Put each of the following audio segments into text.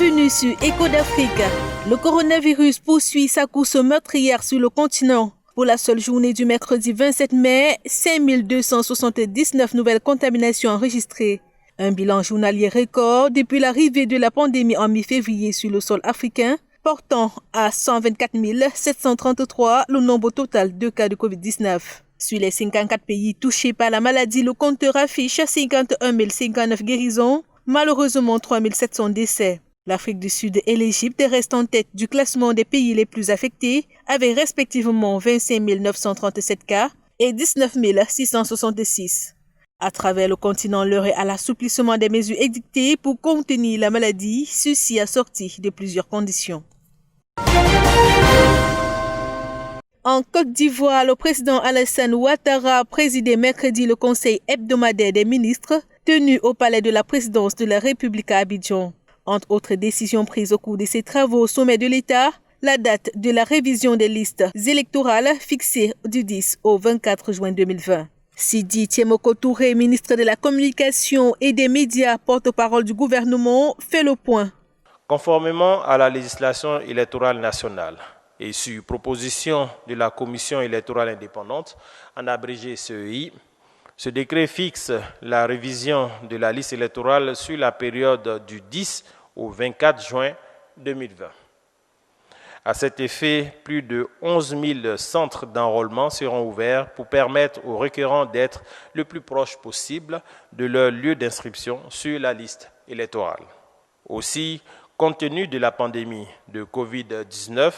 Bienvenue sur Écho d'Afrique. Le coronavirus poursuit sa course meurtrière sur le continent. Pour la seule journée du mercredi 27 mai, 5279 nouvelles contaminations enregistrées. Un bilan journalier record depuis l'arrivée de la pandémie en mi-février sur le sol africain, portant à 124 733 le nombre total de cas de Covid-19. Sur les 54 pays touchés par la maladie, le compteur affiche 51 059 guérisons, malheureusement 3 700 décès. L'Afrique du Sud et l'Égypte restent en tête du classement des pays les plus affectés, avec respectivement 25 937 cas et 19 666. À travers le continent, l'heure est à l'assouplissement des mesures édictées pour contenir la maladie, ceci assorti de plusieurs conditions. En Côte d'Ivoire, le président Alassane Ouattara a présidé mercredi le conseil hebdomadaire des ministres tenu au palais de la présidence de la République à Abidjan. Entre autres décisions prises au cours de ces travaux au sommet de l'État, la date de la révision des listes électorales fixée du 10 au 24 juin 2020. Sidi Tiemoko Touré, ministre de la Communication et des Médias, porte-parole du gouvernement, fait le point. Conformément à la législation électorale nationale et sur proposition de la Commission électorale indépendante, en abrégé CEI, ce décret fixe la révision de la liste électorale sur la période du 10 au 24 juin 2020. À cet effet, plus de 11 000 centres d'enrôlement seront ouverts pour permettre aux requérants d'être le plus proche possible de leur lieu d'inscription sur la liste électorale. Aussi, compte tenu de la pandémie de Covid-19,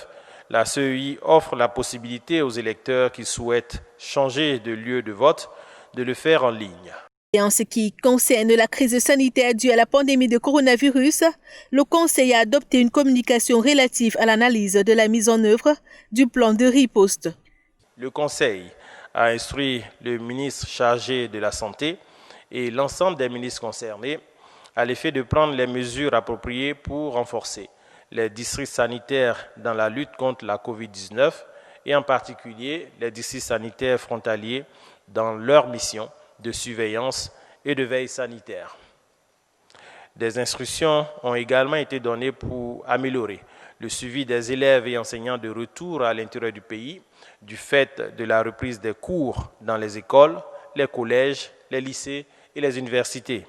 la CEI offre la possibilité aux électeurs qui souhaitent changer de lieu de vote de le faire en ligne. Et en ce qui concerne la crise sanitaire due à la pandémie de coronavirus, le Conseil a adopté une communication relative à l'analyse de la mise en œuvre du plan de riposte. Le Conseil a instruit le ministre chargé de la Santé et l'ensemble des ministres concernés à l'effet de prendre les mesures appropriées pour renforcer les districts sanitaires dans la lutte contre la COVID-19 et en particulier les districts sanitaires frontaliers dans leur mission de surveillance et de veille sanitaire. Des instructions ont également été données pour améliorer le suivi des élèves et enseignants de retour à l'intérieur du pays du fait de la reprise des cours dans les écoles, les collèges, les lycées et les universités.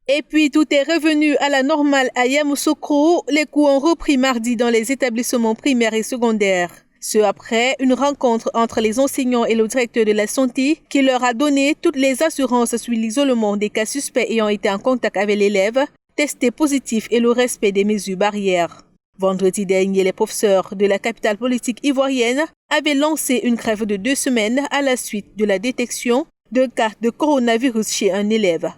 Et puis, tout est revenu à la normale à Yamoussoukro. Les cours ont repris mardi dans les établissements primaires et secondaires. Ce après une rencontre entre les enseignants et le directeur de la santé qui leur a donné toutes les assurances sur l'isolement des cas suspects ayant été en contact avec l'élève, testés positifs et le respect des mesures barrières. Vendredi dernier, les professeurs de la capitale politique ivoirienne avaient lancé une grève de 2 semaines à la suite de la détection de cas de coronavirus chez un élève.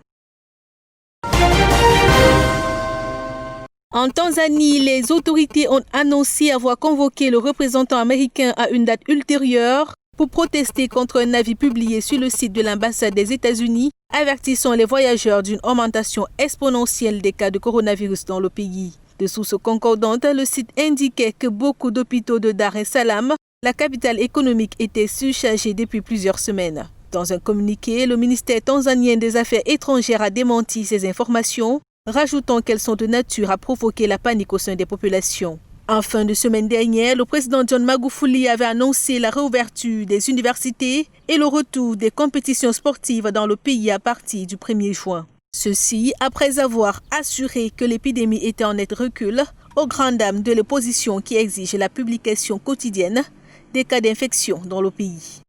En Tanzanie, les autorités ont annoncé avoir convoqué le représentant américain à une date ultérieure pour protester contre un avis publié sur le site de l'ambassade des États-Unis avertissant les voyageurs d'une augmentation exponentielle des cas de coronavirus dans le pays. De sources concordantes, le site indiquait que beaucoup d'hôpitaux de Dar es Salaam, la capitale économique, étaient surchargés depuis plusieurs semaines. Dans un communiqué, le ministère tanzanien des Affaires étrangères a démenti ces informations, rajoutant qu'elles sont de nature à provoquer la panique au sein des populations. En fin de semaine dernière, le président John Magufuli avait annoncé la réouverture des universités et le retour des compétitions sportives dans le pays à partir du 1er juin. Ceci après avoir assuré que l'épidémie était en net recul, aux grandes dames de l'opposition qui exige la publication quotidienne des cas d'infection dans le pays.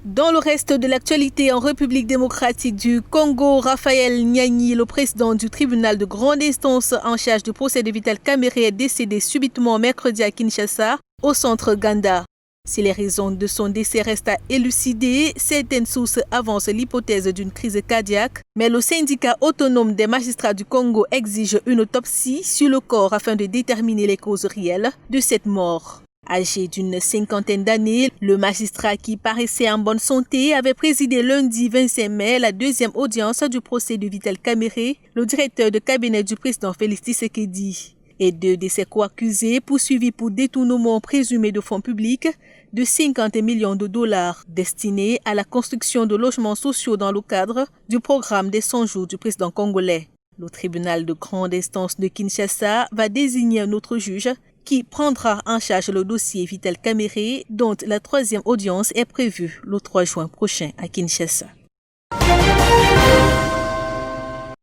Dans le reste de l'actualité, en République démocratique du Congo, Raphaël Nyani, le président du tribunal de grande instance en charge du procès de Vital Kamerhe, est décédé subitement mercredi à Kinshasa, au centre Ganda. Si les raisons de son décès restent à élucider, certaines sources avancent l'hypothèse d'une crise cardiaque, mais le syndicat autonome des magistrats du Congo exige une autopsie sur le corps afin de déterminer les causes réelles de cette mort. Âgé d'une 50aine d'années, le magistrat qui paraissait en bonne santé avait présidé lundi 25 mai la deuxième audience du procès de Vital Kamerhe, le directeur de cabinet du président Félix Tshisekedi. et 2 de ses co-accusés poursuivis pour détournement présumé de fonds publics de 50 millions de dollars destinés à la construction de logements sociaux dans le cadre du programme des 100 jours du président congolais. Le tribunal de grande instance de Kinshasa va désigner un autre juge qui prendra en charge le dossier Vital Kamerhe, dont la 3e audience est prévue le 3 juin prochain à Kinshasa.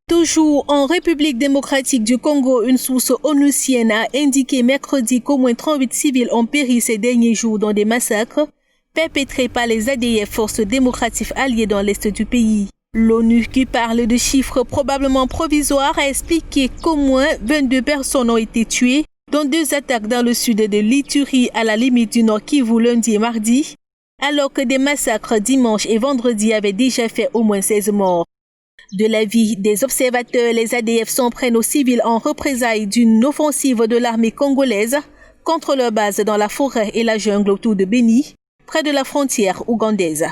Toujours en République démocratique du Congo, une source onusienne a indiqué mercredi qu'au moins 38 civils ont péri ces derniers jours dans des massacres perpétrés par les ADF, forces démocratiques alliées dans l'est du pays. L'ONU, qui parle de chiffres probablement provisoires, a expliqué qu'au moins 22 personnes ont été tuées, dont 2 attaques dans le sud de l'Ituri à la limite du Nord Kivu lundi et mardi, alors que des massacres dimanche et vendredi avaient déjà fait au moins 16 morts. De l'avis des observateurs, les ADF s'en prennent aux civils en représailles d'une offensive de l'armée congolaise contre leur base dans la forêt et la jungle autour de Beni, près de la frontière ougandaise.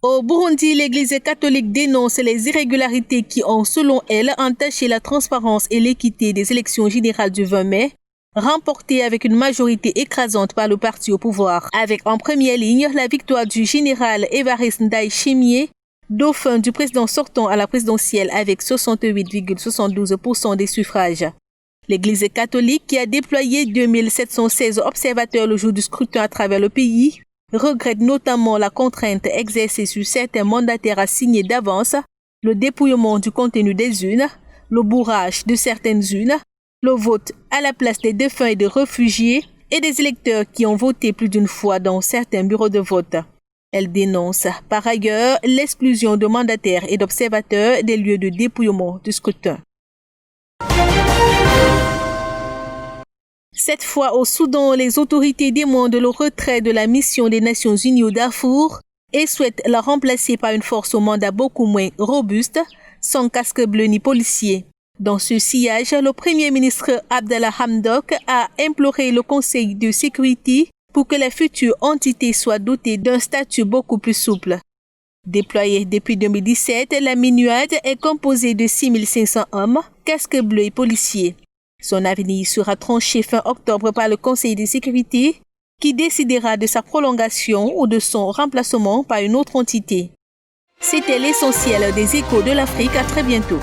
Au Burundi, l'Église catholique dénonce les irrégularités qui ont, selon elle, entaché la transparence et l'équité des élections générales du 20 mai, remportées avec une majorité écrasante par le parti au pouvoir, avec en première ligne la victoire du général Évariste Ndayishimiye, dauphin du président sortant à la présidentielle avec 68,72% des suffrages. L'Église catholique, qui a déployé 2716 observateurs le jour du scrutin à travers le pays, regrette notamment la contrainte exercée sur certains mandataires à signer d'avance, le dépouillement du contenu des urnes, le bourrage de certaines urnes, le vote à la place des défunts et des réfugiés et des électeurs qui ont voté plus d'une fois dans certains bureaux de vote. Elle dénonce par ailleurs l'exclusion de mandataires et d'observateurs des lieux de dépouillement du scrutin. Cette fois au Soudan, les autorités demandent le retrait de la mission des Nations Unies au Darfour et souhaitent la remplacer par une force au mandat beaucoup moins robuste, sans casque bleu ni policier. Dans ce sillage, le Premier ministre Abdallah Hamdok a imploré le Conseil de sécurité pour que la future entité soit dotée d'un statut beaucoup plus souple. Déployée depuis 2017, la MINUAD est composée de 6500 hommes, casques bleus et policiers. Son avenir sera tranché fin octobre par le Conseil de sécurité qui décidera de sa prolongation ou de son remplacement par une autre entité. C'était l'essentiel des Échos de l'Afrique. À très bientôt.